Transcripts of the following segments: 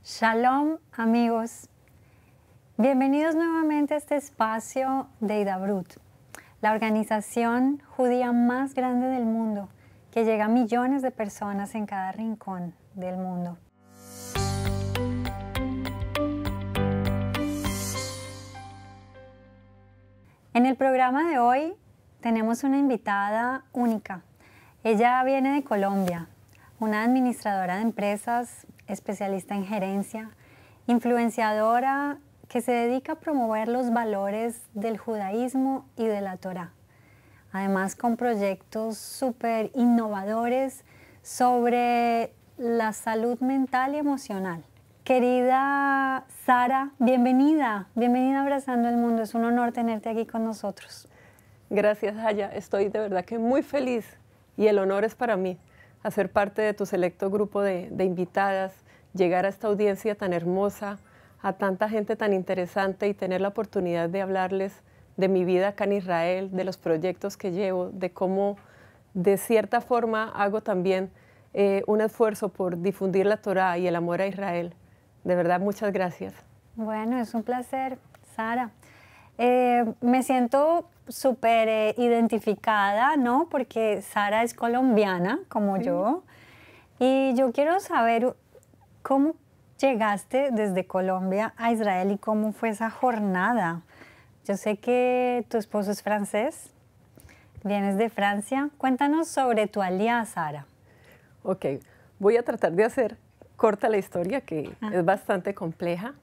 Shalom, amigos. Bienvenidos nuevamente a este espacio de Hidabrut, la organización judía más grande del mundo, que llega a millones de personas en cada rincón del mundo. En el programa de hoy tenemos una invitada única. Ella viene de Colombia, una administradora de empresas, especialista en gerencia, influenciadora que se dedica a promover los valores del judaísmo y de la Torá. Además, con proyectos súper innovadores sobre la salud mental y emocional. Querida Sara, bienvenida a Abrazando el Mundo. Es un honor tenerte aquí con nosotros. Gracias, Haya. Estoy de verdad que muy feliz y el honor es para mí hacer parte de tu selecto grupo de invitadas, llegar a esta audiencia tan hermosa, a tanta gente tan interesante y tener la oportunidad de hablarles de mi vida acá en Israel, de los proyectos que llevo, de cómo de cierta forma hago también un esfuerzo por difundir la Torá y el amor a Israel. De verdad, muchas gracias. Bueno, es un placer, Sara. Me siento súper identificada, ¿no? Porque Sara es colombiana, como yo. Y yo quiero saber cómo llegaste desde Colombia a Israel y cómo fue esa jornada. Yo sé que tu esposo es francés, vienes de Francia. Cuéntanos sobre tu alía, Sara. Ok, voy a tratar de hacer corta la historia, que es bastante compleja.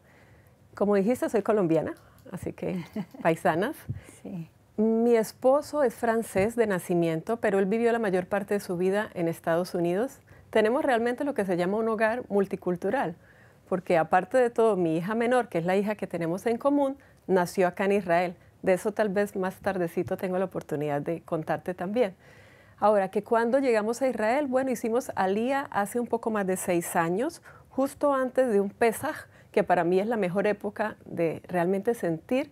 Como dijiste, soy colombiana, así que paisanas. Sí. Mi esposo es francés de nacimiento, pero él vivió la mayor parte de su vida en Estados Unidos. Tenemos realmente lo que se llama un hogar multicultural, porque aparte de todo, mi hija menor, que es la hija que tenemos en común, nació acá en Israel. De eso tal vez más tardecito tengo la oportunidad de contarte también. Ahora, que cuando llegamos a Israel, bueno, hicimos alía hace un poco más de 6 años, justo antes de un Pesaj, que para mí es la mejor época de realmente sentir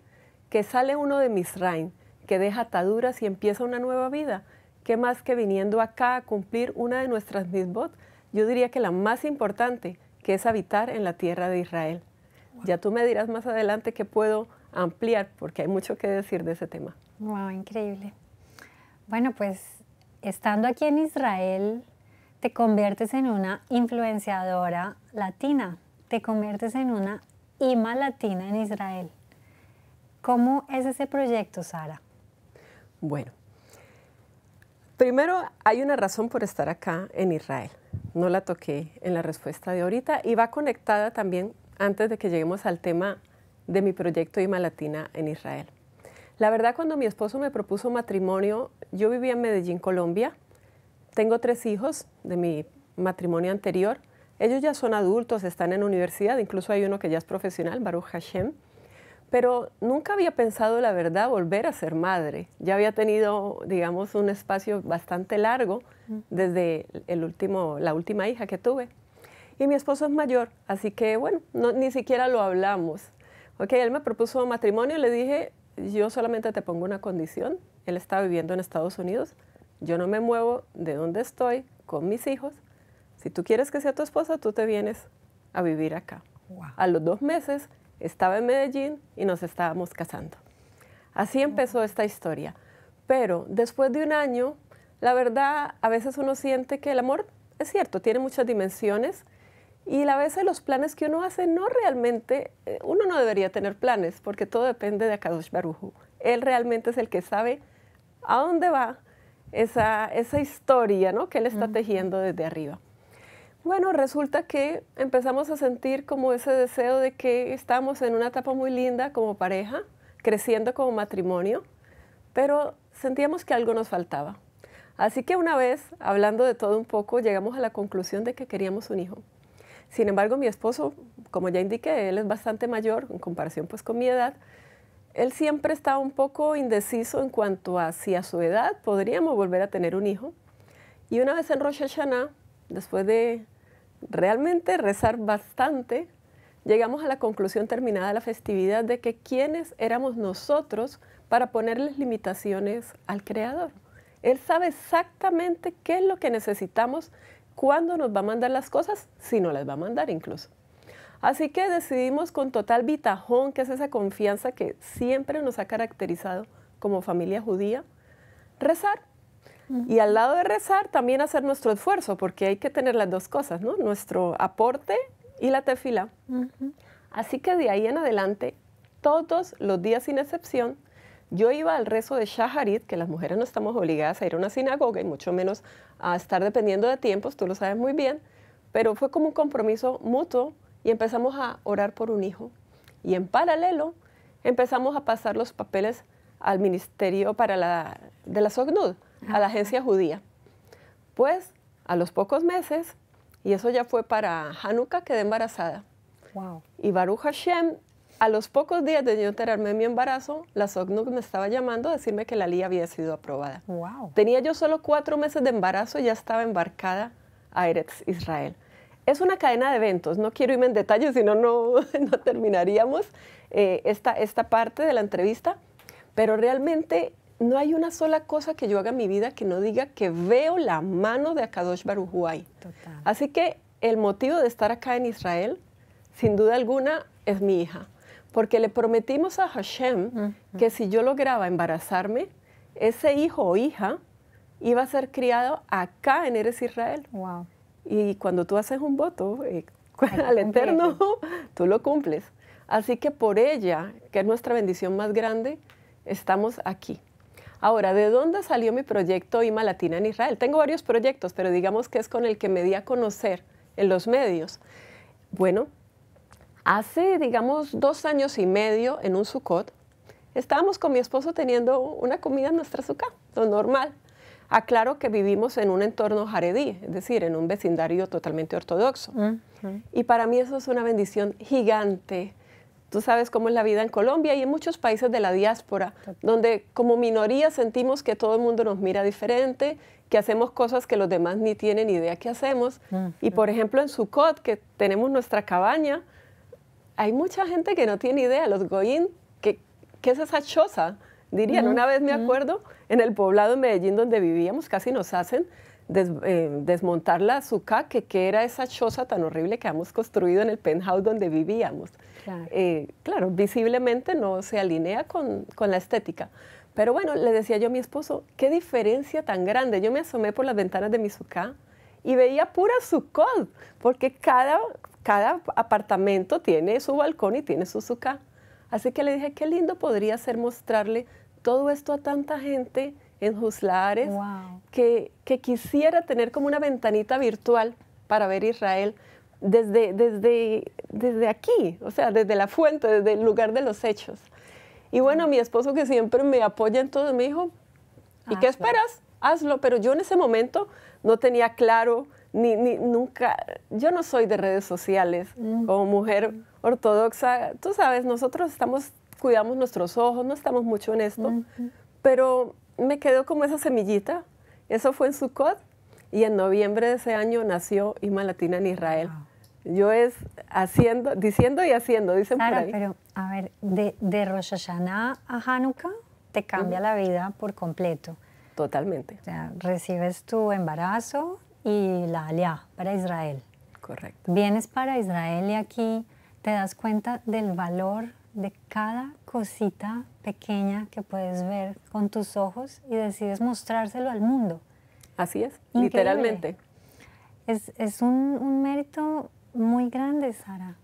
que sale uno de Misraim, que deja ataduras y empieza una nueva vida. ¿Qué más que viniendo acá a cumplir una de nuestras mitzvot? Yo diría que la más importante, que es habitar en la tierra de Israel. Wow. Ya tú me dirás más adelante que puedo ampliar, porque hay mucho que decir de ese tema. Wow, increíble. Bueno, pues estando aquí en Israel, te conviertes en una influenciadora latina, te conviertes en una ima latina en Israel. ¿Cómo es ese proyecto, Sara? Bueno, primero hay una razón por estar acá en Israel. No la toqué en la respuesta de ahorita y va conectada también antes de que lleguemos al tema de mi proyecto ima latina en Israel. La verdad, cuando mi esposo me propuso matrimonio, yo vivía en Medellín, Colombia. Tengo 3 hijos de mi matrimonio anterior. Ellos ya son adultos, están en universidad, incluso hay uno que ya es profesional, Baruch Hashem. Pero nunca había pensado, la verdad, volver a ser madre. Ya había tenido, digamos, un espacio bastante largo desde la última hija que tuve. Y mi esposo es mayor, así que, bueno, ni siquiera lo hablamos. Ok, él me propuso matrimonio y le dije, yo solamente te pongo una condición. Él está viviendo en Estados Unidos. Yo no me muevo de donde estoy con mis hijos. Si tú quieres que sea tu esposa, tú te vienes a vivir acá. Wow. A los 2 meses estaba en Medellín y nos estábamos casando. Así empezó esta historia. Pero después de 1 año, la verdad, a veces uno siente que el amor, es cierto, tiene muchas dimensiones y a veces los planes que uno hace no realmente, uno no debería tener planes porque todo depende de Akadosh Baruj Hu. Él realmente es el que sabe a dónde va esa historia, ¿no?, que él está tejiendo desde arriba. Bueno, resulta que empezamos a sentir como ese deseo de que estábamos en una etapa muy linda como pareja, creciendo como matrimonio, pero sentíamos que algo nos faltaba. Así que una vez, hablando de todo un poco, llegamos a la conclusión de que queríamos un hijo. Sin embargo, mi esposo, como ya indiqué, él es bastante mayor en comparación pues con mi edad. Él siempre estaba un poco indeciso en cuanto a si a su edad podríamos volver a tener un hijo. Y una vez en Rosh Hashanah, después de realmente rezar bastante, llegamos a la conclusión terminada la festividad de que quiénes éramos nosotros para ponerles limitaciones al Creador. Él sabe exactamente qué es lo que necesitamos, cuándo nos va a mandar las cosas, si no las va a mandar incluso. Así que decidimos con total bitajón, que es esa confianza que siempre nos ha caracterizado como familia judía, rezar. Y al lado de rezar, también hacer nuestro esfuerzo, porque hay que tener las dos cosas, ¿no? Nuestro aporte y la tefilá. Así que de ahí en adelante, todos los días sin excepción, yo iba al rezo de Shaharit, que las mujeres no estamos obligadas a ir a una sinagoga y mucho menos a estar dependiendo de tiempos, tú lo sabes muy bien, pero fue como un compromiso mutuo y empezamos a orar por un hijo. Y en paralelo empezamos a pasar los papeles al ministerio de la Sognud, a la agencia judía. Pues a los pocos meses, y eso ya fue para Hanukkah, quedé embarazada. Wow. Y Baruch Hashem, a los pocos días de yo enterarme de mi embarazo, la Sognud me estaba llamando a decirme que la Aliyah había sido aprobada. Wow. Tenía yo solo 4 meses de embarazo y ya estaba embarcada a Eretz Israel. Es una cadena de eventos, no quiero irme en detalle, si no, no terminaríamos esta parte de la entrevista, pero realmente no hay una sola cosa que yo haga en mi vida que no diga que veo la mano de Akadosh Baruj Hu ahí. Total. Así que el motivo de estar acá en Israel, sin duda alguna, es mi hija. Porque le prometimos a Hashem que si yo lograba embarazarme, ese hijo o hija iba a ser criado acá en Eretz Israel. Wow. Y cuando tú haces un voto al Eterno, tú lo cumples. Así que por ella, que es nuestra bendición más grande, estamos aquí. Ahora, ¿de dónde salió mi proyecto IMA Latina en Israel? Tengo varios proyectos, pero digamos que es con el que me di a conocer en los medios. Bueno, hace, digamos, 2 años y medio en un Sukkot, estábamos con mi esposo teniendo una comida en nuestra sukkah, lo normal. Aclaro que vivimos en un entorno jaredí, es decir, en un vecindario totalmente ortodoxo. Y para mí eso es una bendición gigante. Tú sabes cómo es la vida en Colombia y en muchos países de la diáspora, donde como minoría sentimos que todo el mundo nos mira diferente, que hacemos cosas que los demás ni tienen idea que hacemos. Y por ejemplo en Sukkot, que tenemos nuestra cabaña, hay mucha gente que no tiene idea, los goyim, ¿qué es esa choza? Dirían, una vez me acuerdo, en el poblado de Medellín donde vivíamos, casi nos hacen desmontar la sukkah, que era esa choza tan horrible que hemos construido en el penthouse donde vivíamos. Claro. Claro, visiblemente no se alinea con la estética. Pero bueno, le decía yo a mi esposo, qué diferencia tan grande. Yo me asomé por las ventanas de mi sukkah y veía pura sukkot, porque cada apartamento tiene su balcón y tiene su sukkah. Así que le dije, qué lindo podría ser mostrarle todo esto a tanta gente en Juslares, Wow. que quisiera tener como una ventanita virtual para ver Israel desde aquí, o sea, desde la fuente, desde el lugar de los hechos. Y bueno, mi esposo, que siempre me apoya en todo, me dijo, ¿y qué esperas? Hazlo. Pero yo en ese momento no tenía claro, nunca, yo no soy de redes sociales, como mujer ortodoxa, tú sabes, nosotros cuidamos nuestros ojos, no estamos mucho en esto, pero me quedó como esa semillita. Eso fue en Sukkot y en noviembre de ese año nació IMA Latina en Israel. Wow. Yo diciendo y haciendo, dicen Sara, por ahí. pero a ver, de Rosh Hashanah a Hanukkah te cambia la vida por completo. Totalmente. O sea, recibes tu embarazo y la Aliyah para Israel. Correcto. Vienes para Israel y aquí te das cuenta del valor de cada cosita pequeña que puedes ver con tus ojos y decides mostrárselo al mundo. Así es, Increíble. literalmente. Es un mérito muy grande, Sara.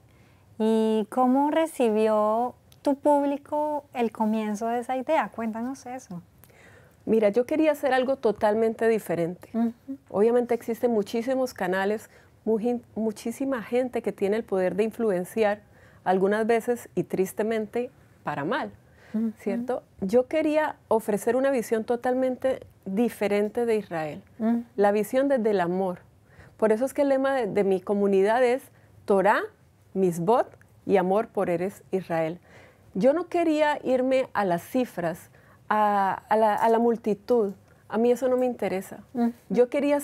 ¿Y cómo recibió tu público el comienzo de esa idea? Cuéntanos eso. Mira, yo quería hacer algo totalmente diferente. Obviamente existen muchísimos canales, muchísima gente que tiene el poder de influenciar, algunas veces y tristemente para mal, ¿cierto? Yo quería ofrecer una visión totalmente diferente de Israel, la visión desde el amor. Por eso es que el lema de mi comunidad es Torah, Misbot y amor por Eretz Israel. Yo no quería irme a las cifras, a la multitud. A mí eso no me interesa. Yo quería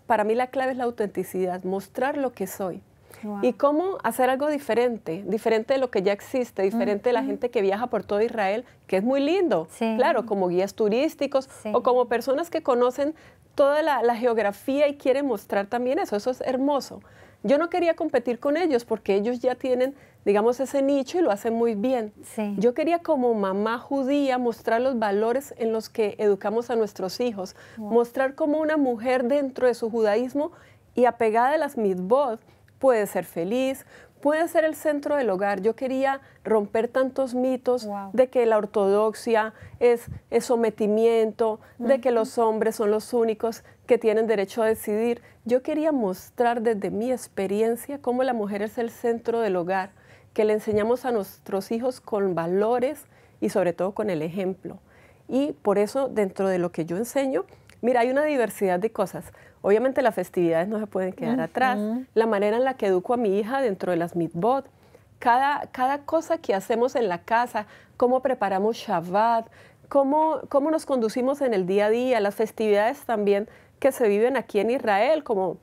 para mí la clave es la autenticidad, mostrar lo que soy. Wow. Y cómo hacer algo diferente de lo que ya existe, diferente de la gente que viaja por todo Israel, que es muy lindo, claro, como guías turísticos o como personas que conocen toda la geografía y quieren mostrar también eso es hermoso. yo no quería competir con ellos porque ellos ya tienen, digamos, ese nicho y lo hacen muy bien. Sí. Yo quería como mamá judía mostrar los valores en los que educamos a nuestros hijos, mostrar cómo una mujer dentro de su judaísmo y apegada a las mitzvot puede ser feliz, puede ser el centro del hogar. Yo quería romper tantos mitos de que la ortodoxia es sometimiento, de que los hombres son los únicos que tienen derecho a decidir. Yo quería mostrar desde mi experiencia cómo la mujer es el centro del hogar, que le enseñamos a nuestros hijos con valores y sobre todo con el ejemplo. Y por eso dentro de lo que yo enseño, mira, hay una diversidad de cosas. Obviamente las festividades no se pueden quedar atrás. La manera en la que educo a mi hija dentro de las mitzvot, cada cosa que hacemos en la casa, cómo preparamos Shabbat, cómo nos conducimos en el día a día, las festividades también que se viven aquí en Israel, como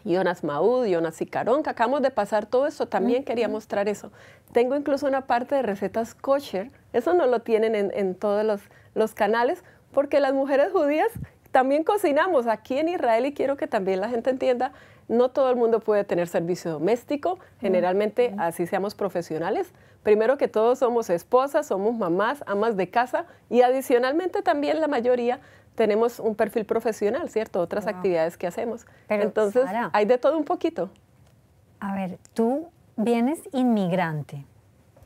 Yom Ha'atzmaut, Yom HaZikaron, que acabamos de pasar todo eso, también quería mostrar eso. Tengo incluso una parte de recetas kosher, eso no lo tienen en todos los canales, porque las mujeres judías también cocinamos aquí en Israel y quiero que también la gente entienda, no todo el mundo puede tener servicio doméstico, generalmente así seamos profesionales. Primero que todo somos esposas, somos mamás, amas de casa y adicionalmente también la mayoría tenemos un perfil profesional, ¿cierto? Otras actividades que hacemos. Pero, entonces, Sara, hay de todo un poquito. A ver, tú vienes inmigrante,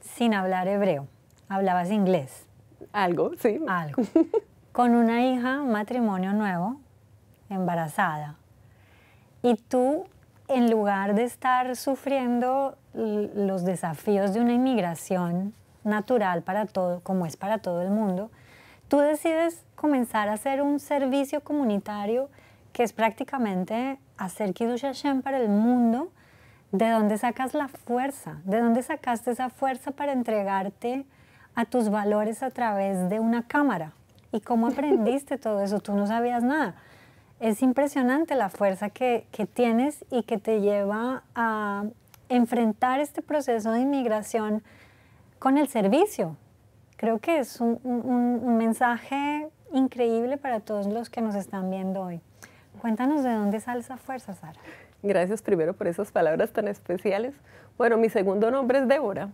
sin hablar hebreo, hablabas inglés. Algo, sí. Algo. Con una hija, un matrimonio nuevo, embarazada. Y tú, en lugar de estar sufriendo los desafíos de una inmigración natural para todo, como es para todo el mundo, tú decides comenzar a hacer un servicio comunitario que es prácticamente hacer Kiddush Hashem para el mundo. ¿De dónde sacas la fuerza? ¿De dónde sacaste esa fuerza para entregarte a tus valores a través de una cámara? ¿Y cómo aprendiste todo eso? Tú no sabías nada. Es impresionante la fuerza que tienes y que te lleva a enfrentar este proceso de inmigración con el servicio. Creo que es un mensaje increíble para todos los que nos están viendo hoy. Cuéntanos de dónde sale esa fuerza, Sara. Gracias primero por esas palabras tan especiales. Bueno, mi segundo nombre es Débora.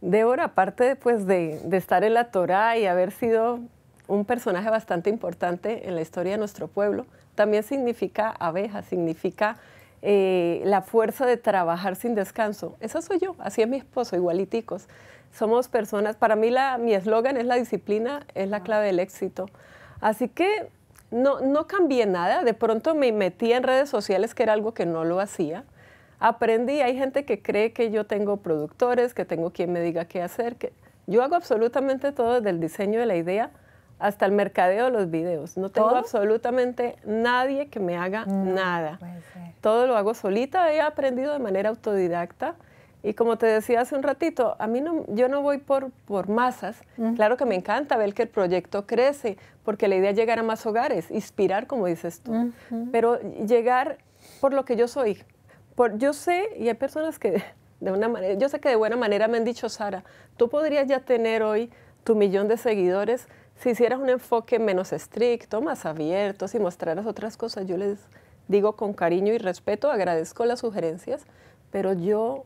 Débora, aparte pues, de estar en la Torá y haber sido un personaje bastante importante en la historia de nuestro pueblo, también significa abeja, significa la fuerza de trabajar sin descanso. Esa soy yo, así es mi esposo, igualiticos. Somos personas, para mí mi eslogan es la disciplina, es la clave del éxito. Así que no cambié nada, de pronto me metí en redes sociales, que era algo que no lo hacía. Aprendí, hay gente que cree que yo tengo productores, que tengo quien me diga qué hacer. Yo hago absolutamente todo, desde el diseño de la idea hasta el mercadeo de los videos. No tengo absolutamente nadie que me haga nada. Todo lo hago solita, he aprendido de manera autodidacta. Y como te decía hace un ratito, yo no voy por masas. Claro que me encanta ver que el proyecto crece, porque la idea es llegar a más hogares, inspirar, como dices tú. Pero llegar por lo que yo soy. Yo sé, y hay personas que yo sé que de buena manera me han dicho, Sara, tú podrías ya tener hoy tu 1.000.000 de seguidores si hicieras un enfoque menos estricto, más abierto, si mostraras otras cosas. Yo les digo con cariño y respeto, agradezco las sugerencias, pero yo,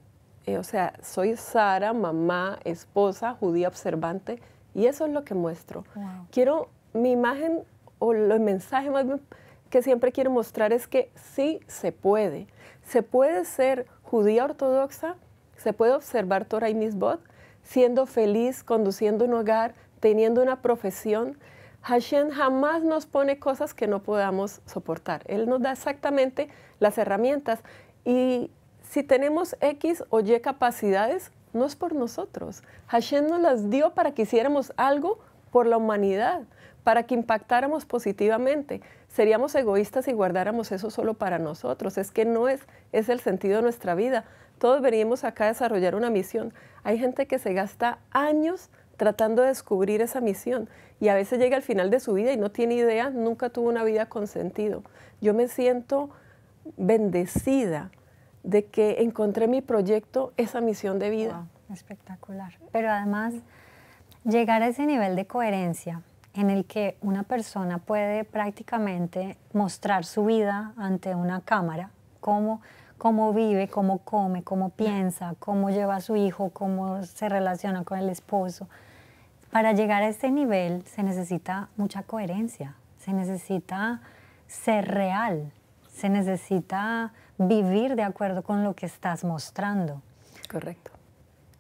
soy Sara, mamá, esposa, judía observante, y eso es lo que muestro. Quiero, mi imagen o el mensaje más bien que siempre quiero mostrar es que sí se puede. Se puede ser judía ortodoxa, se puede observar Torah y Mitzvot, siendo feliz, conduciendo un hogar, teniendo una profesión. Hashem jamás nos pone cosas que no podamos soportar. Él nos da exactamente las herramientas. Y si tenemos X o Y capacidades, no es por nosotros. Hashem nos las dio para que hiciéramos algo por la humanidad, para que impactáramos positivamente. Seríamos egoístas si guardáramos eso solo para nosotros. Es que no es el sentido de nuestra vida. Todos venimos acá a desarrollar una misión. Hay gente que se gasta años tratando de descubrir esa misión y a veces llega al final de su vida y no tiene idea, nunca tuvo una vida con sentido. Yo me siento bendecida de que encontré mi proyecto, esa misión de vida. Wow, espectacular. Pero además, llegar a ese nivel de coherencia en el que una persona puede prácticamente mostrar su vida ante una cámara, ¿cómo cómo vive, cómo come, cómo piensa, cómo lleva a su hijo, cómo se relaciona con el esposo. Para llegar a este nivel se necesita mucha coherencia, se necesita ser real, se necesita vivir de acuerdo con lo que estás mostrando. Correcto.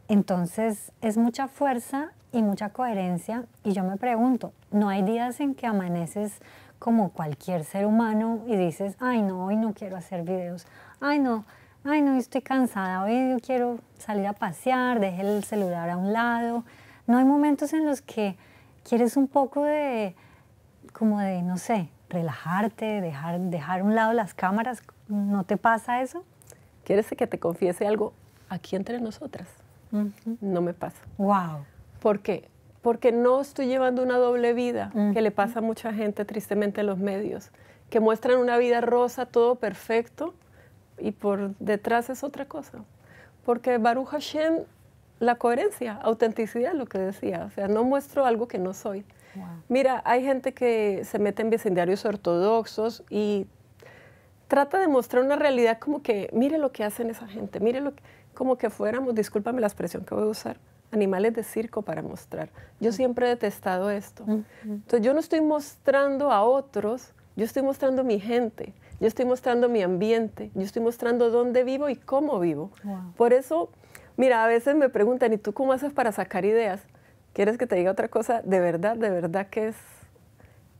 Entonces es mucha fuerza y mucha coherencia, y yo me pregunto, ¿no hay días en que amaneces como cualquier ser humano y dices, ay no, hoy no quiero hacer videos, ay no, estoy cansada, hoy yo quiero salir a pasear, dejé el celular a un lado? ¿No hay momentos en los que quieres un poco de, como de, no sé, relajarte, dejar a un lado las cámaras? ¿No te pasa eso? ¿Quieres que te confiese algo aquí entre nosotras? No me pasa. Wow. ¿Por qué? Porque no estoy llevando una doble vida que le pasa a mucha gente tristemente en los medios, que muestran una vida rosa, todo perfecto, y por detrás es otra cosa. Porque Baruch Hashem, la coherencia, autenticidad, lo que decía, o sea, no muestro algo que no soy. Wow. Mira, hay gente que se mete en vecindarios ortodoxos y trata de mostrar una realidad como que, mire lo que hacen esa gente, mire lo que, como que fuéramos, discúlpame la expresión que voy a usar, animales de circo para mostrar. Yo siempre he detestado esto. Entonces yo no estoy mostrando a otros, yo estoy mostrando mi gente, yo estoy mostrando mi ambiente, yo estoy mostrando dónde vivo y cómo vivo. Wow. Por eso, mira, a veces me preguntan, ¿y tú cómo haces para sacar ideas? ¿Quieres que te diga otra cosa? De verdad que es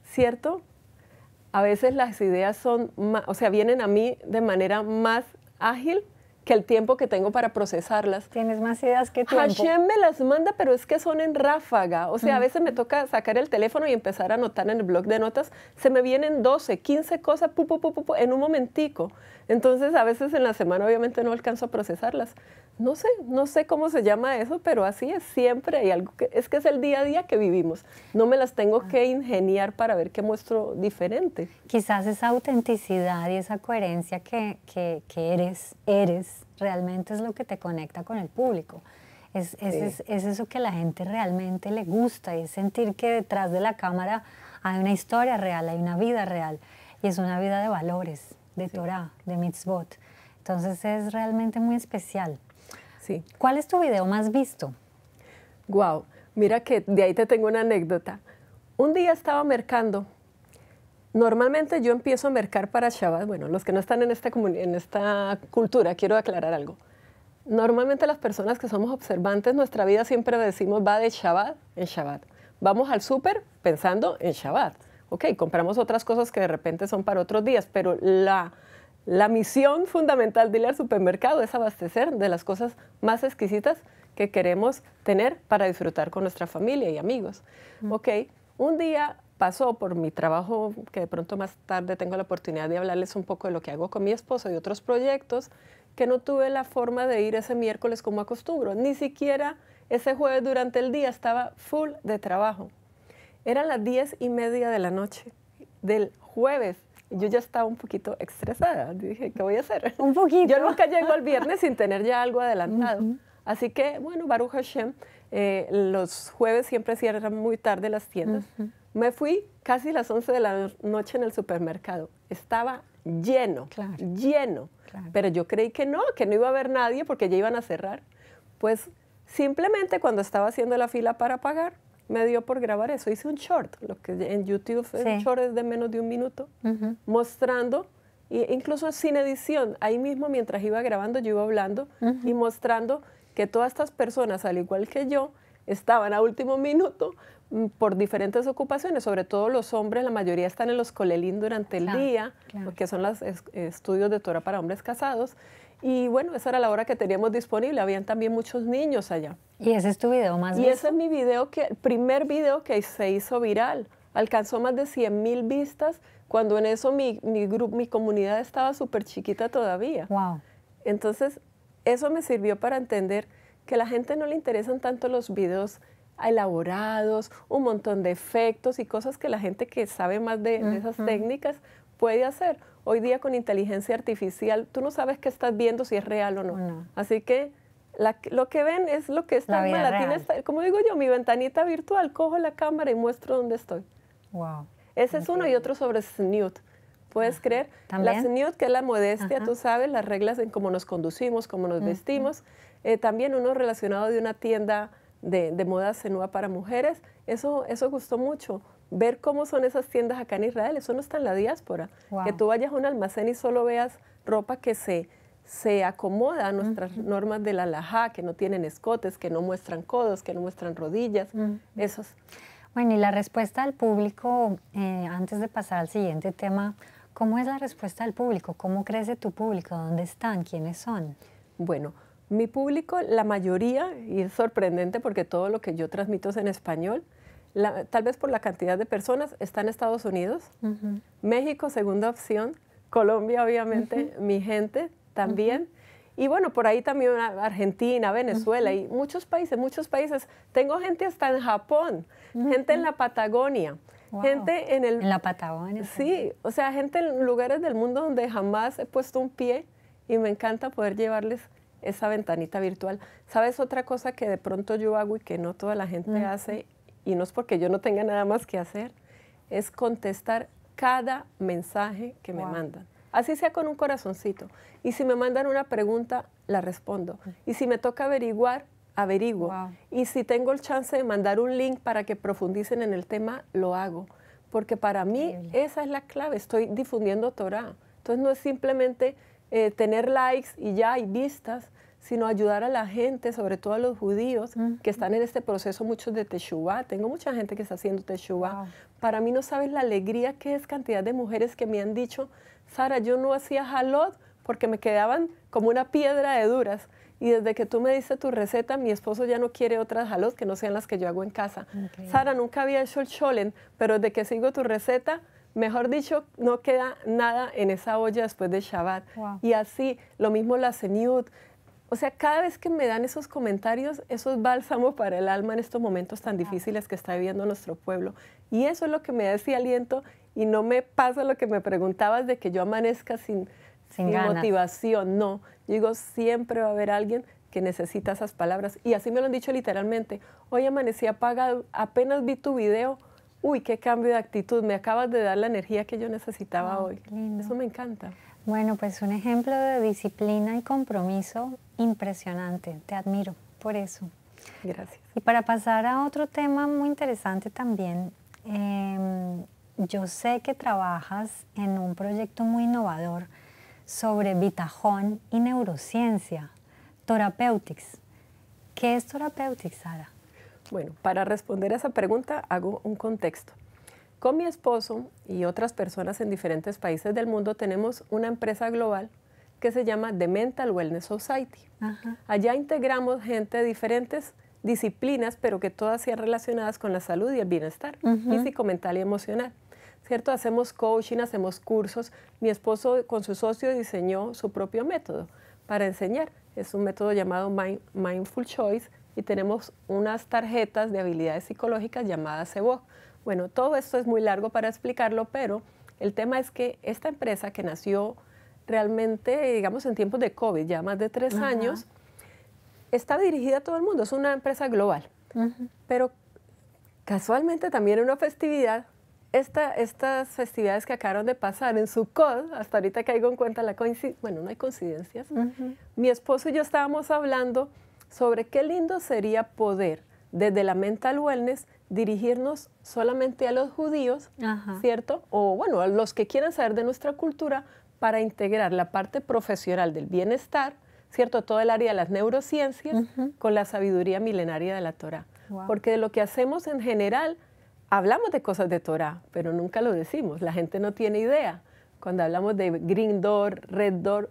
cierto. A veces las ideas son, o sea, vienen a mí de manera más ágil que el tiempo que tengo para procesarlas. Tienes más ideas que tiempo. Hashem me las manda, pero es que son en ráfaga. O sea, a veces me toca sacar el teléfono y empezar a anotar en el blog de notas. Se me vienen 12, 15 cosas en un momentico. Entonces, a veces en la semana obviamente no alcanzo a procesarlas. No sé cómo se llama eso, pero así es. Siempre hay algo que es el día a día que vivimos. No me las tengo que ingeniar para ver qué muestro diferente. Quizás esa autenticidad y esa coherencia que eres, realmente es lo que te conecta con el público. Es eso que a la gente realmente le gusta, y es sentir que detrás de la cámara hay una historia real, hay una vida real, y es una vida de valores, de Torah, de mitzvot. Entonces es realmente muy especial. Sí. ¿Cuál es tu video más visto? Wow, mira que de ahí te tengo una anécdota. Un día estaba mercando. Normalmente yo empiezo a mercar para Shabbat. Bueno, los que no están en esta cultura, quiero aclarar algo. Normalmente las personas que somos observantes, nuestra vida siempre decimos va de Shabbat en Shabbat. Vamos al súper pensando en Shabbat. Ok, compramos otras cosas que de repente son para otros días, pero la misión fundamental de ir al supermercado es abastecer de las cosas más exquisitas que queremos tener para disfrutar con nuestra familia y amigos. Ok, un día pasó por mi trabajo, que de pronto más tarde tengo la oportunidad de hablarles un poco de lo que hago con mi esposo y otros proyectos, que no tuve la forma de ir ese miércoles como acostumbro. Ni siquiera ese jueves durante el día estaba full de trabajo. Eran las 10:30 de la noche del jueves. Yo ya estaba un poquito estresada. Dije, ¿qué voy a hacer? Un poquito. Yo nunca llego al viernes sin tener ya algo adelantado. Así que, bueno, Baruch Hashem, los jueves siempre cierran muy tarde las tiendas. Me fui casi las 11 de la noche en el supermercado. Estaba lleno, Claro. lleno. Claro. Pero yo creí que no iba a haber nadie porque ya iban a cerrar. Pues simplemente cuando estaba haciendo la fila para pagar, me dio por grabar eso. Hice un short, lo que en YouTube Sí. un short es de menos de un minuto, mostrando, incluso sin edición, ahí mismo mientras iba grabando, yo iba hablando y mostrando que todas estas personas, al igual que yo, estaban a último minuto por diferentes ocupaciones, sobre todo los hombres, la mayoría están en los colelín durante el día, porque son los estudios de Torah para hombres casados. Y bueno, esa era la hora que teníamos disponible. Habían también muchos niños allá. ¿Y ese es tu video más visto? Y ese es mi video, el primer video que se hizo viral. Alcanzó más de 100,000 vistas, cuando en eso mi comunidad estaba súper chiquita todavía. Wow. Entonces, eso me sirvió para entender que a la gente no le interesan tanto los videos elaborados, un montón de efectos y cosas que la gente que sabe más de esas técnicas puede hacer. Hoy día con inteligencia artificial, tú no sabes qué estás viendo, si es real o no. Así que lo que ven es lo que está en Malatina. Como digo yo, mi ventanita virtual, cojo la cámara y muestro dónde estoy. Wow. Ese es uno, y otro sobre Snoot. ¿Puedes creer? ¿También? La tzniut, que es la modestia, tú sabes, las reglas en cómo nos conducimos, cómo nos vestimos. También uno relacionado de una tienda de moda senúa para mujeres. Eso gustó mucho. Ver cómo son esas tiendas acá en Israel. Eso no está en la diáspora. Wow. Que tú vayas a un almacén y solo veas ropa que se acomoda a nuestras normas de la halajá, que no tienen escotes, que no muestran codos, que no muestran rodillas. Esos. Bueno, y la respuesta del público, antes de pasar al siguiente tema, ¿cómo es la respuesta del público? ¿Cómo crece tu público? ¿Dónde están? ¿Quiénes son? Bueno, mi público, la mayoría, y es sorprendente porque todo lo que yo transmito es en español, tal vez por la cantidad de personas, está en Estados Unidos, México, segunda opción, Colombia, obviamente, mi gente también, y bueno, por ahí también Argentina, Venezuela, y muchos países. Tengo gente hasta en Japón, gente en la Patagonia, Wow. gente en la Patagonia. Sí, o sea, gente en lugares del mundo donde jamás he puesto un pie, y me encanta poder llevarles esa ventanita virtual. ¿Sabes otra cosa que de pronto yo hago y que no toda la gente hace? Y no es porque yo no tenga nada más que hacer, es contestar cada mensaje que me mandan. Así sea con un corazoncito. Y si me mandan una pregunta, la respondo. Y si me toca averiguar, averiguo. Wow. Y si tengo el chance de mandar un link para que profundicen en el tema, lo hago. Porque para mí esa es la clave. Estoy difundiendo Torah. Entonces no es simplemente tener likes y ya, y vistas, sino ayudar a la gente, sobre todo a los judíos, que están en este proceso, muchos de Teshuvah. Tengo mucha gente que está haciendo Teshuvah. Wow. Para mí no sabes la alegría que es cantidad de mujeres que me han dicho, Sara, yo no hacía halot porque me quedaban como una piedra de duras. Y desde que tú me diste tu receta, mi esposo ya no quiere otras halot que no sean las que yo hago en casa. Okay. Sara, nunca había hecho el sholen, pero desde que sigo tu receta, mejor dicho, no queda nada en esa olla después de Shabbat. Wow. Y así, lo mismo la tzniut. O sea, cada vez que me dan esos comentarios, eso es bálsamo para el alma en estos momentos tan difíciles que está viviendo nuestro pueblo. Y eso es lo que me da ese aliento, y no me pasa lo que me preguntabas de que yo amanezca sin motivación. No, yo digo, siempre va a haber alguien que necesita esas palabras. Y así me lo han dicho literalmente. Hoy amanecí apagado, apenas vi tu video. Uy, qué cambio de actitud, me acabas de dar la energía que yo necesitaba hoy. Qué lindo. Eso me encanta. Bueno, pues un ejemplo de disciplina y compromiso impresionante. Te admiro por eso. Gracias. Y para pasar a otro tema muy interesante también, yo sé que trabajas en un proyecto muy innovador sobre bitajón y neurociencia, Therapeutics. ¿Qué es Therapeutics, Sara? Bueno, para responder a esa pregunta hago un contexto. Con mi esposo y otras personas en diferentes países del mundo tenemos una empresa global que se llama The Mental Wellness Society. Ajá. Allá integramos gente de diferentes disciplinas, pero que todas sean relacionadas con la salud y el bienestar físico, mental y emocional. ¿Cierto? Hacemos coaching, hacemos cursos. Mi esposo con su socio diseñó su propio método para enseñar. Es un método llamado Mindful Choice, y tenemos unas tarjetas de habilidades psicológicas llamadas EVOC. Bueno, todo esto es muy largo para explicarlo, pero el tema es que esta empresa, que nació realmente, digamos, en tiempos de COVID, ya más de 3 años, está dirigida a todo el mundo, es una empresa global. Pero casualmente también en una festividad, estas festividades que acabaron de pasar en Sukkot, hasta ahorita caigo en cuenta la coincidencia, bueno, no hay coincidencias, mi esposo y yo estábamos hablando sobre qué lindo sería poder, desde la Mental Wellness, dirigirnos solamente a los judíos, ¿cierto? O bueno, a los que quieran saber de nuestra cultura, para integrar la parte profesional del bienestar, ¿cierto? Todo el área de las neurociencias con la sabiduría milenaria de la Torah. Wow. Porque de lo que hacemos en general, hablamos de cosas de Torah, pero nunca lo decimos. La gente no tiene idea. Cuando hablamos de Green Door, Red Door,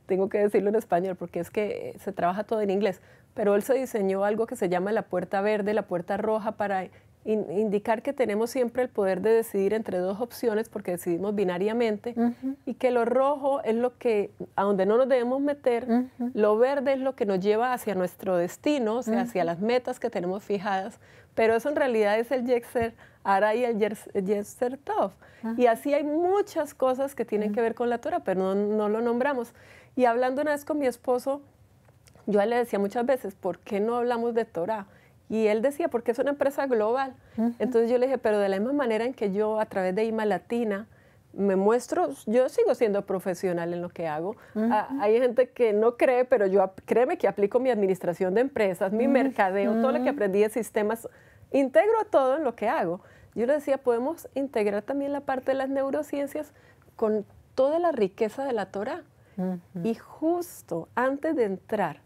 tengo que decirlo en español porque es que se trabaja todo en inglés, pero él se diseñó algo que se llama la puerta verde, la puerta roja, para indicar que tenemos siempre el poder de decidir entre 2 opciones porque decidimos binariamente, y que lo rojo es lo que, a donde no nos debemos meter, lo verde es lo que nos lleva hacia nuestro destino, o sea, hacia las metas que tenemos fijadas, pero eso en realidad es el Yetzer Hara y el Yetzer Tov. Y así hay muchas cosas que tienen que ver con la Torah, pero no lo nombramos. Y hablando una vez con mi esposo, yo a él le decía muchas veces, ¿por qué no hablamos de Torah? Y él decía, porque es una empresa global. Entonces yo le dije, pero de la misma manera en que yo a través de IMA Latina me muestro, yo sigo siendo profesional en lo que hago. Hay gente que no cree, pero yo créeme que aplico mi administración de empresas, mi mercadeo, todo lo que aprendí de sistemas, integro todo en lo que hago. Yo le decía, podemos integrar también la parte de las neurociencias con toda la riqueza de la Torá. Y justo antes de entrar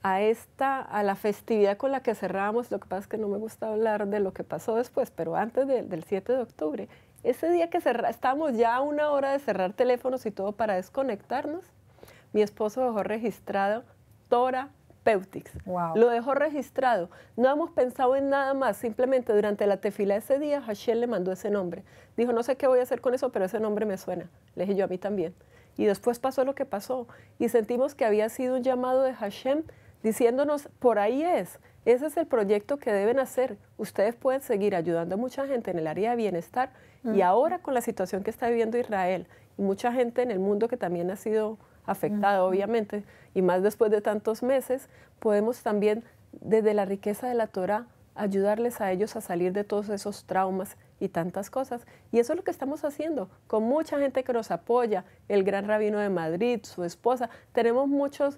a la festividad con la que cerramos, lo que pasa es que no me gusta hablar de lo que pasó después, pero antes del 7 de octubre, ese día que estábamos ya a una hora de cerrar teléfonos y todo para desconectarnos, mi esposo dejó registrado Torah Peutics. Wow. Lo dejó registrado. No hemos pensado en nada más, simplemente durante la tefila ese día Hashem le mandó ese nombre. Dijo, no sé qué voy a hacer con eso, pero ese nombre me suena. Le dije yo, a mí también. Y después pasó lo que pasó y sentimos que había sido un llamado de Hashem diciéndonos, por ahí es, ese es el proyecto que deben hacer. Ustedes pueden seguir ayudando a mucha gente en el área de bienestar y ahora con la situación que está viviendo Israel y mucha gente en el mundo que también ha sido afectada, obviamente, y más después de tantos meses, podemos también, desde la riqueza de la Torah, ayudarles a ellos a salir de todos esos traumas y tantas cosas. Y eso es lo que estamos haciendo, con mucha gente que nos apoya, el gran rabino de Madrid, su esposa. Tenemos muchos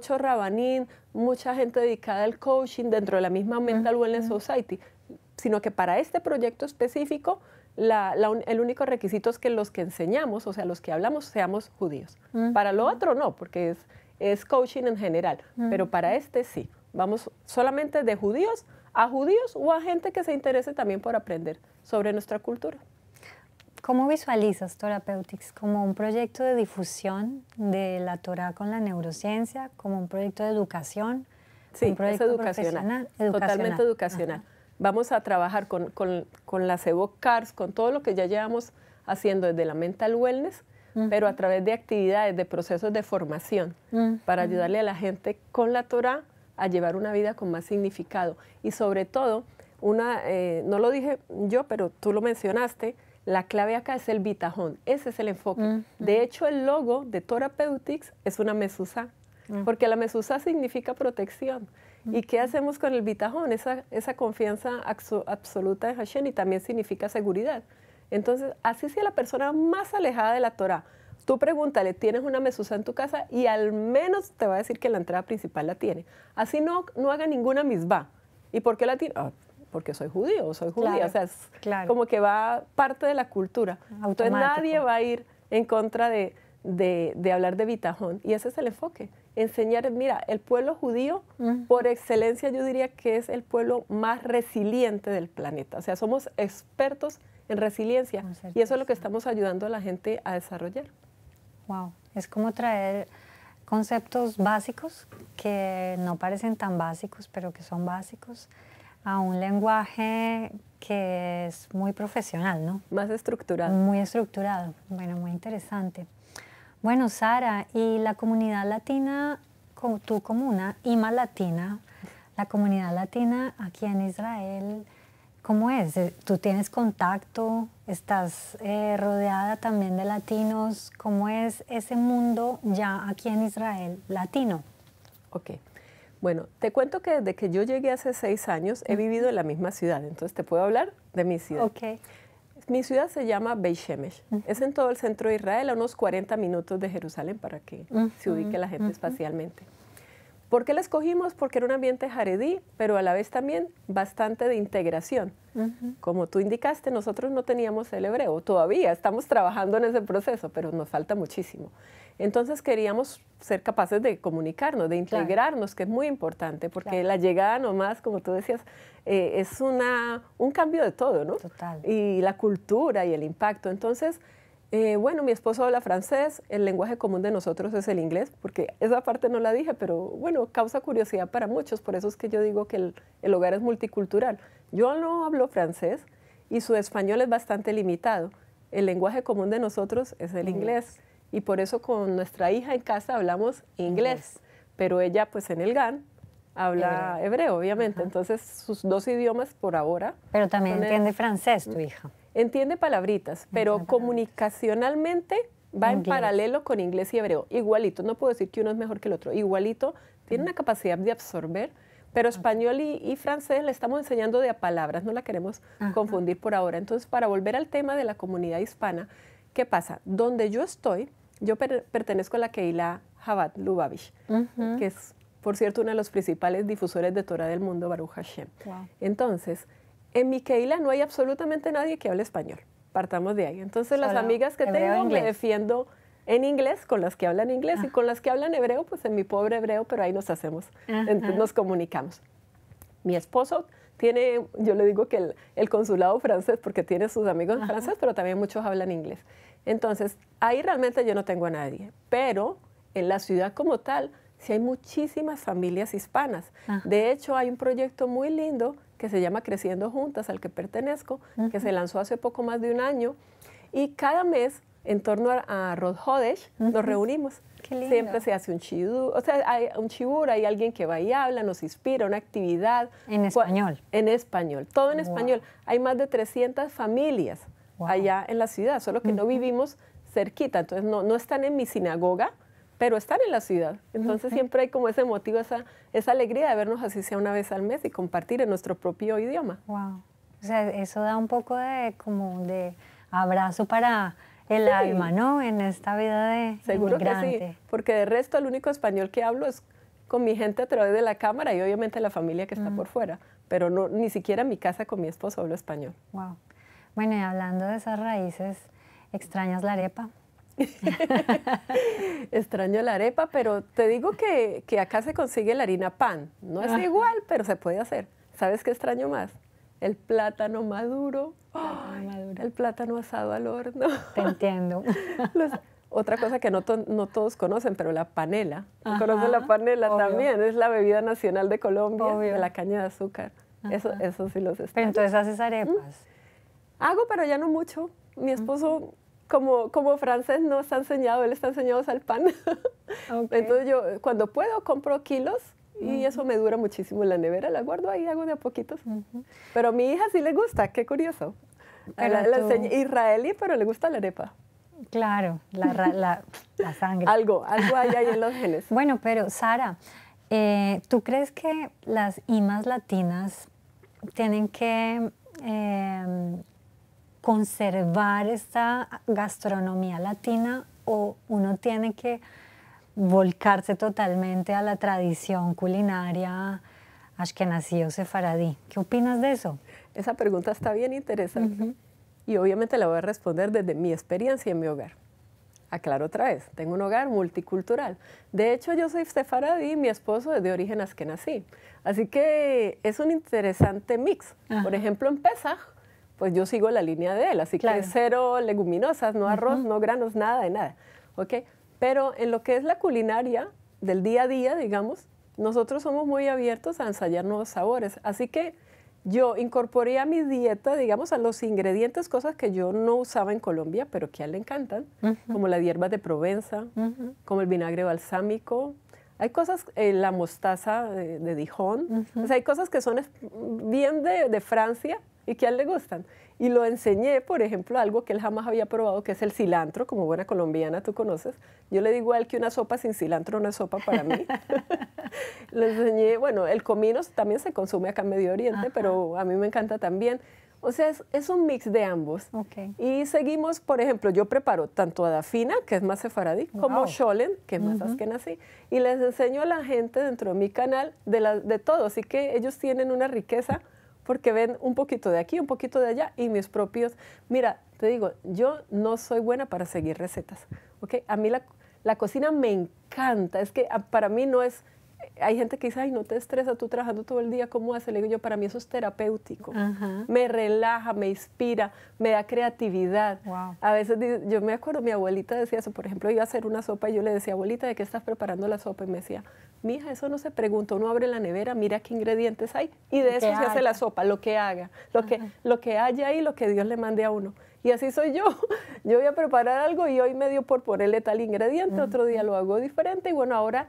rabanín, mucha gente dedicada al coaching dentro de la misma Mental Wellness Society, sino que para este proyecto específico, el único requisito es que los que enseñamos, o sea, los que hablamos, seamos judíos. Para lo otro no, porque es coaching en general, pero para este sí. Vamos solamente de judíos a judíos o a gente que se interese también por aprender sobre nuestra cultura. ¿Cómo visualizas Torah Peutics? ¿Como un proyecto de difusión de la Torah con la neurociencia? ¿Como un proyecto de educación? Sí, es educacional, totalmente educacional. Ajá. Vamos a trabajar con las Evoc Cars, con todo lo que ya llevamos haciendo desde la Mental Wellness, pero a través de actividades, de procesos de formación, para ayudarle a la gente con la Torah a llevar una vida con más significado. Y sobre todo, no lo dije yo, pero tú lo mencionaste, la clave acá es el bitajón, ese es el enfoque. De hecho, el logo de Torah Peutics es una mezuzá, porque la mezuzá significa protección. ¿Y qué hacemos con el bitajón? Esa confianza absoluta en Hashem, y también significa seguridad. Entonces, así sea la persona más alejada de la Torah, tú pregúntale, ¿tienes una mezuzá en tu casa? Y al menos te va a decir que la entrada principal la tiene. Así no haga ninguna misbah. ¿Y por qué la tiene? Porque soy judío o soy judía. Claro, o sea, es como que va parte de la cultura. Automático. Entonces nadie va a ir en contra de hablar de bitajón. Y ese es el enfoque. Enseñar, mira, el pueblo judío, por excelencia, yo diría que es el pueblo más resiliente del planeta. O sea, somos expertos en resiliencia. Y eso es lo que estamos ayudando a la gente a desarrollar. Wow, es como traer conceptos básicos que no parecen tan básicos, pero que son básicos, a un lenguaje que es muy profesional, ¿no? Más estructurado. Muy estructurado. Bueno, muy interesante. Bueno, Sara, y la comunidad latina, tú como una IMA latina, la comunidad latina aquí en Israel, ¿cómo es? ¿Tú tienes contacto? ¿Estás rodeada también de latinos? ¿Cómo es ese mundo ya aquí en Israel latino? Ok. Bueno, te cuento que desde que yo llegué hace 6 años he vivido en la misma ciudad, entonces te puedo hablar de mi ciudad. Okay. Mi ciudad se llama Beit Shemesh. Es en todo el centro de Israel, a unos 40 minutos de Jerusalén, para que se ubique la gente espacialmente. ¿Por qué la escogimos? Porque era un ambiente jaredí, pero a la vez también bastante de integración. Como tú indicaste, nosotros no teníamos el hebreo, todavía estamos trabajando en ese proceso, pero nos falta muchísimo. Entonces queríamos ser capaces de comunicarnos, de integrarnos, que es muy importante, porque la llegada nomás, como tú decías, es un cambio de todo, ¿no? Total. Y la cultura y el impacto. Entonces, bueno, mi esposo habla francés, el lenguaje común de nosotros es el inglés, porque esa parte no la dije, pero bueno, causa curiosidad para muchos, por eso es que yo digo que el hogar es multicultural. Yo no hablo francés y su español es bastante limitado. El lenguaje común de nosotros es el inglés. Y por eso con nuestra hija en casa hablamos inglés, pero ella pues en el GAN habla hebreo, obviamente. Entonces sus 2 idiomas por ahora. Pero también entiende francés tu hija. Entiende palabritas, pero comunicacionalmente va en paralelo con inglés y hebreo. Igualito, no puedo decir que uno es mejor que el otro. Igualito, tiene una capacidad de absorber Pero español y francés le estamos enseñando de a palabras, no la queremos confundir por ahora. Entonces, para volver al tema de la comunidad hispana, ¿qué pasa? Donde yo estoy, yo pertenezco a la Kehilá Chabad Lubavitch, que es, por cierto, uno de los principales difusores de Torah del mundo, Baruch Hashem. Wow. Entonces, en mi Kehilá no hay absolutamente nadie que hable español. Partamos de ahí. Entonces, las amigas que tengo me defiendo en inglés, con las que hablan inglés, y con las que hablan hebreo, pues en mi pobre hebreo, pero ahí nos hacemos, nos comunicamos. Mi esposo tiene, yo le digo que el consulado francés, porque tiene sus amigos en francés, pero también muchos hablan inglés. Entonces, ahí realmente yo no tengo a nadie, pero en la ciudad como tal, sí hay muchísimas familias hispanas. De hecho, hay un proyecto muy lindo que se llama Creciendo Juntas, al que pertenezco, que se lanzó hace poco más de un año, y cada mes, en torno a Rosh Hodesh, nos reunimos. Qué lindo. Siempre se hace un shidur, o sea, hay un shibur, hay alguien que va y habla, nos inspira, una actividad. En español. En español, todo en español. Hay más de 300 familias allá en la ciudad, solo que no vivimos cerquita, entonces no están en mi sinagoga, pero están en la ciudad. Entonces siempre hay como ese motivo, esa alegría de vernos así sea una vez al mes y compartir en nuestro propio idioma. Wow. O sea, eso da un poco de como de abrazo para el alma, ¿no? En esta vida de Seguro inmigrante. que sí, porque de resto el único español que hablo es con mi gente a través de la cámara y obviamente la familia que está por fuera, pero no, ni siquiera en mi casa con mi esposo hablo español. Wow. Bueno, y hablando de esas raíces, ¿extrañas la arepa? Extraño la arepa, pero te digo que acá se consigue la harina pan. No es igual, pero se puede hacer. ¿Sabes qué extraño más? El plátano maduro. El plátano asado al horno. Te entiendo. Otra cosa que no todos conocen, pero la panela. ¿Conocen la panela? Obvio. También es la bebida nacional de Colombia, obvio, de la caña de azúcar. Eso sí los extraño. Pero entonces haces arepas. Hago, pero ya no mucho. Mi esposo, como francés, no está enseñado, él está enseñado al pan. Entonces yo, cuando puedo, compro kilos y eso me dura muchísimo en la nevera. La guardo ahí, hago de a poquitos. Pero a mi hija sí le gusta, qué curioso. La israelí, pero le gusta la arepa. Claro, la sangre. Algo hay ahí en los genes. Bueno, pero Sara, ¿tú crees que las IMAs latinas tienen que conservar esta gastronomía latina o uno tiene que volcarse totalmente a la tradición culinaria ashkenazí o sefaradí? ¿Qué opinas de eso? Esa pregunta está bien interesante. Y obviamente la voy a responder desde mi experiencia en mi hogar. Aclaro otra vez, tengo un hogar multicultural. De hecho, yo soy sefaradí y mi esposo es de origen ashkenazí. Así que es un interesante mix. Por ejemplo, en Pesaj, pues yo sigo la línea de él. Así que cero leguminosas, no arroz, no granos, nada de nada. ¿Okay? Pero en lo que es la culinaria del día a día, digamos, nosotros somos muy abiertos a ensayar nuevos sabores. Así que yo incorporé a mi dieta, digamos, a los ingredientes, cosas que yo no usaba en Colombia, pero que a él le encantan, como las hierbas de Provenza, como el vinagre balsámico. Hay cosas, la mostaza de Dijon, o sea, hay cosas que son bien de Francia y que a él le gustan. Y lo enseñé, por ejemplo, algo que él jamás había probado, que es el cilantro, como buena colombiana, tú conoces. Yo le digo a él que una sopa sin cilantro no es sopa para mí. Le enseñé, bueno, el comino también se consume acá en Medio Oriente, pero a mí me encanta también. O sea, es un mix de ambos. Y seguimos, por ejemplo, yo preparo tanto adafina, que es más sefaradí, como sholen, que es más ashkenazí. Y les enseño a la gente dentro de mi canal de todo. Así que ellos tienen una riqueza porque ven un poquito de aquí, un poquito de allá y mis propios. Mira, te digo, yo no soy buena para seguir recetas, ¿ok? A mí la cocina me encanta, es que para mí no es, hay gente que dice, ay, no te estresa tú trabajando todo el día, ¿cómo haces? Le digo yo, para mí eso es terapéutico, me relaja, me inspira, me da creatividad. A veces, yo me acuerdo, mi abuelita decía eso, por ejemplo, iba a hacer una sopa y yo le decía, abuelita, ¿de qué estás preparando la sopa? Y me decía, mija, eso no se pregunta, uno abre la nevera, mira qué ingredientes hay y de eso se hace la sopa, lo que haga, lo que haya ahí, lo que Dios le mande a uno. Y así soy yo. Yo voy a preparar algo y hoy me dio por ponerle tal ingrediente, otro día lo hago diferente y bueno, ahora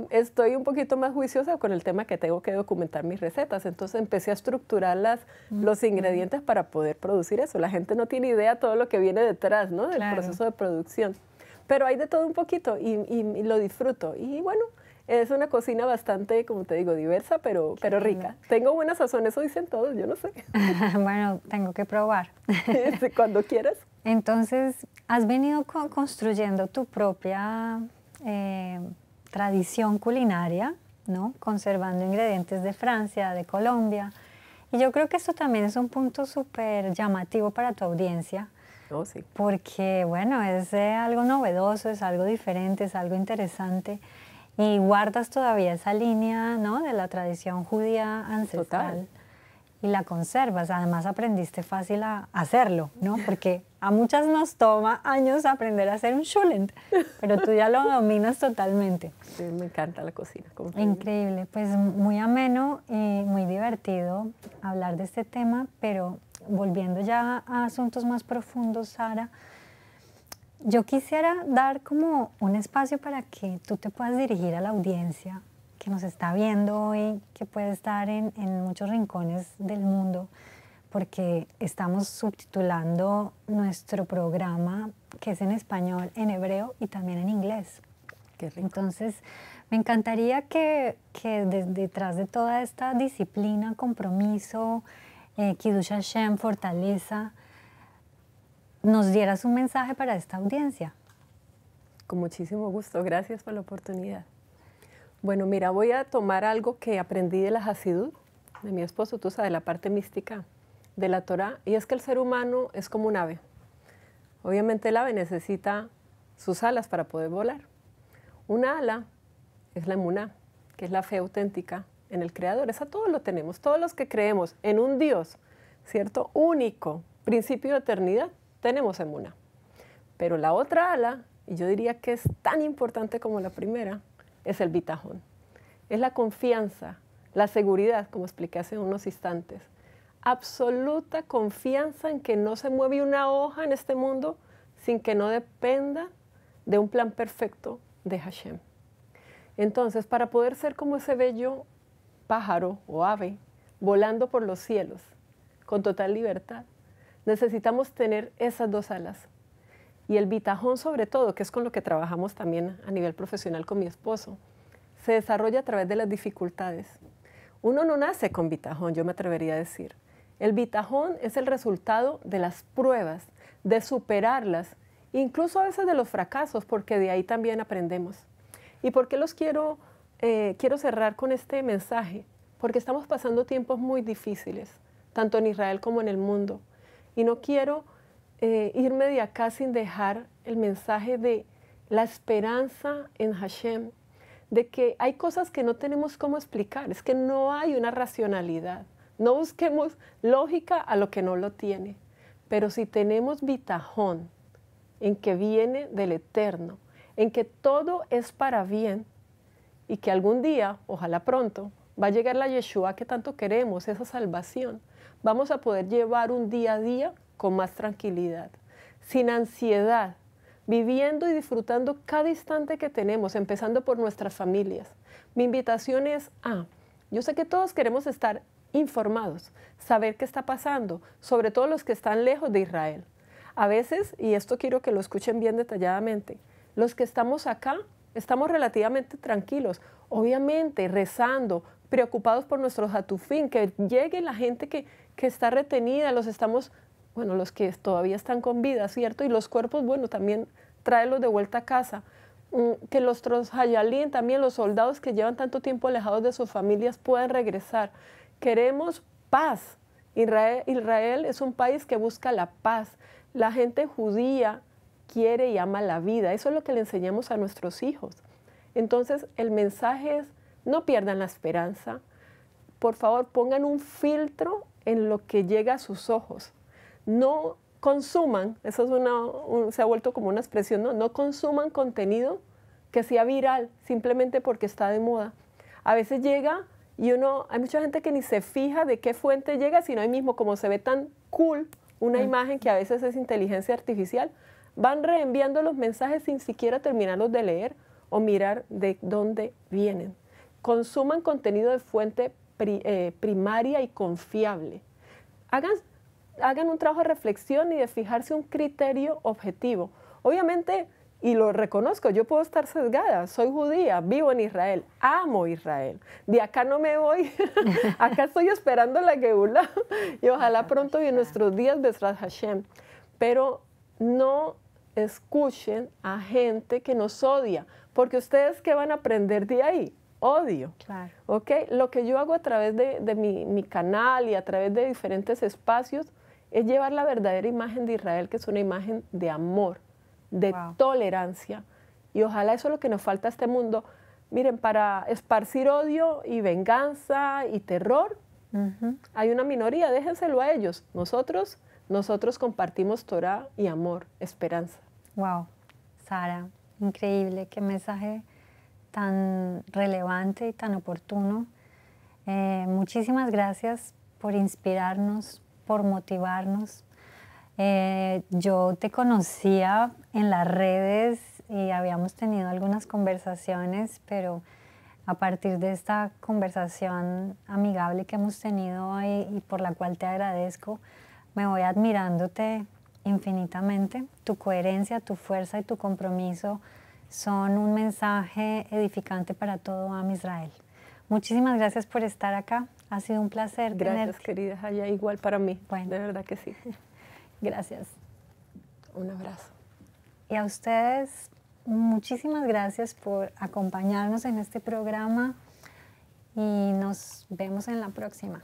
estoy un poquito más juiciosa con el tema que tengo que documentar mis recetas. Entonces empecé a estructurar los ingredientes para poder producir eso. La gente no tiene idea de todo lo que viene detrás, ¿no? Del proceso de producción. Pero hay de todo un poquito y lo disfruto. Y bueno, Es una cocina bastante, como te digo, diversa, pero rica. Tengo buena sazón, eso dicen todos, yo no sé. Bueno, tengo que probar. Cuando quieras. Entonces, has venido construyendo tu propia tradición culinaria, ¿no? Conservando ingredientes de Francia, de Colombia. Y yo creo que esto también es un punto súper llamativo para tu audiencia. Oh, sí. Porque, bueno, es algo novedoso, es algo diferente, es algo interesante. Y guardas todavía esa línea, ¿no? De la tradición judía ancestral. Total. Y la conservas. Además, aprendiste fácil a hacerlo, ¿no? Porque a muchas nos toma años aprender a hacer un Schulent, pero tú ya lo dominas totalmente. Sí, me encanta la cocina. Increíble. Pues muy ameno y muy divertido hablar de este tema, pero volviendo ya a asuntos más profundos, Sara, yo quisiera dar como un espacio para que tú te puedas dirigir a la audiencia que nos está viendo hoy, que puede estar en muchos rincones del mundo, porque estamos subtitulando nuestro programa, que es en español, en hebreo y también en inglés. Qué rico. Entonces, me encantaría que detrás de toda esta disciplina, compromiso, Kiddush Hashem, fortaleza, nos dieras un mensaje para esta audiencia. Con muchísimo gusto, gracias por la oportunidad. Bueno, mira, voy a tomar algo que aprendí de la Hasidut, de mi esposo, tú sabes, la parte mística de la Torá, y es que el ser humano es como un ave. Obviamente el ave necesita sus alas para poder volar. Una ala es la emuná, que es la fe auténtica en el Creador. Esa todos lo tenemos, todos los que creemos en un Dios, ¿cierto? Único, principio de eternidad, tenemos emuná. Pero la otra ala, y yo diría que es tan importante como la primera, es el bitajón. Es la confianza, la seguridad, como expliqué hace unos instantes. Absoluta confianza en que no se mueve una hoja en este mundo sin que no dependa de un plan perfecto de Hashem. Entonces, para poder ser como ese bello pájaro o ave volando por los cielos con total libertad, necesitamos tener esas dos alas. Y el bitajón, sobre todo, que es con lo que trabajamos también a nivel profesional con mi esposo, se desarrolla a través de las dificultades. Uno no nace con bitajón, yo me atrevería a decir. El bitajón es el resultado de las pruebas, de superarlas, incluso a veces de los fracasos, porque de ahí también aprendemos. ¿Y por qué quiero cerrar con este mensaje? Porque estamos pasando tiempos muy difíciles, tanto en Israel como en el mundo. Y no quiero irme de acá sin dejar el mensaje de la esperanza en Hashem, de que hay cosas que no tenemos cómo explicar, es que no hay una racionalidad. No busquemos lógica a lo que no lo tiene, pero si tenemos bitajón en que viene del Eterno, en que todo es para bien y que algún día, ojalá pronto, va a llegar la Yeshua que tanto queremos, esa salvación, vamos a poder llevar un día a día con más tranquilidad, sin ansiedad, viviendo y disfrutando cada instante que tenemos, empezando por nuestras familias. Mi invitación es yo sé que todos queremos estar informados, saber qué está pasando, sobre todo los que están lejos de Israel. A veces, y esto quiero que lo escuchen bien detalladamente, los que estamos acá estamos relativamente tranquilos, obviamente rezando, preocupados por nuestros hatufín, que llegue la gente que está retenida, los que todavía están con vida, ¿cierto? Y los cuerpos, también tráelos de vuelta a casa. Que los Hayalín, también los soldados que llevan tanto tiempo alejados de sus familias puedan regresar. Queremos paz. Israel es un país que busca la paz. La gente judía quiere y ama la vida. Eso es lo que le enseñamos a nuestros hijos. Entonces, el mensaje es, no pierdan la esperanza. Por favor, pongan un filtro en lo que llega a sus ojos. No consuman, eso se ha vuelto como una expresión, no consuman contenido que sea viral simplemente porque está de moda. A veces llega y hay mucha gente que ni se fija de qué fuente llega, sino ahí mismo como se ve tan cool una imagen que a veces es inteligencia artificial, van reenviando los mensajes sin siquiera terminarlos de leer o mirar de dónde vienen. Consuman contenido de fuente primaria y confiable. Hagan un trabajo de reflexión y de fijarse un criterio objetivo. Obviamente, y lo reconozco, yo puedo estar sesgada, soy judía, vivo en Israel, amo Israel, de acá no me voy, acá estoy esperando la Geulá y ojalá pronto y en nuestros días Besrat Hashem, pero no escuchen a gente que nos odia, porque ustedes ¿qué van a aprender de ahí? Odio. Claro. ¿Ok? Lo que yo hago a través de mi canal y a través de diferentes espacios es llevar la verdadera imagen de Israel, que es una imagen de amor, de tolerancia. Y ojalá eso es lo que nos falta a este mundo. Miren, para esparcir odio y venganza y terror, hay una minoría, déjenselo a ellos. Nosotros compartimos Torah y amor, esperanza. Wow, Sara, increíble, qué mensaje tan relevante y tan oportuno. Muchísimas gracias por inspirarnos, por motivarnos. Yo te conocía en las redes y habíamos tenido algunas conversaciones, pero a partir de esta conversación amigable que hemos tenido hoy y por la cual te agradezco, me voy admirándote infinitamente. Tu coherencia, tu fuerza y tu compromiso son un mensaje edificante para todo Am Israel. Muchísimas gracias por estar acá. Ha sido un placer tenerte. Gracias, querida Haya, igual para mí. Bueno. De verdad que sí. Gracias. Un abrazo. Y a ustedes, muchísimas gracias por acompañarnos en este programa y nos vemos en la próxima.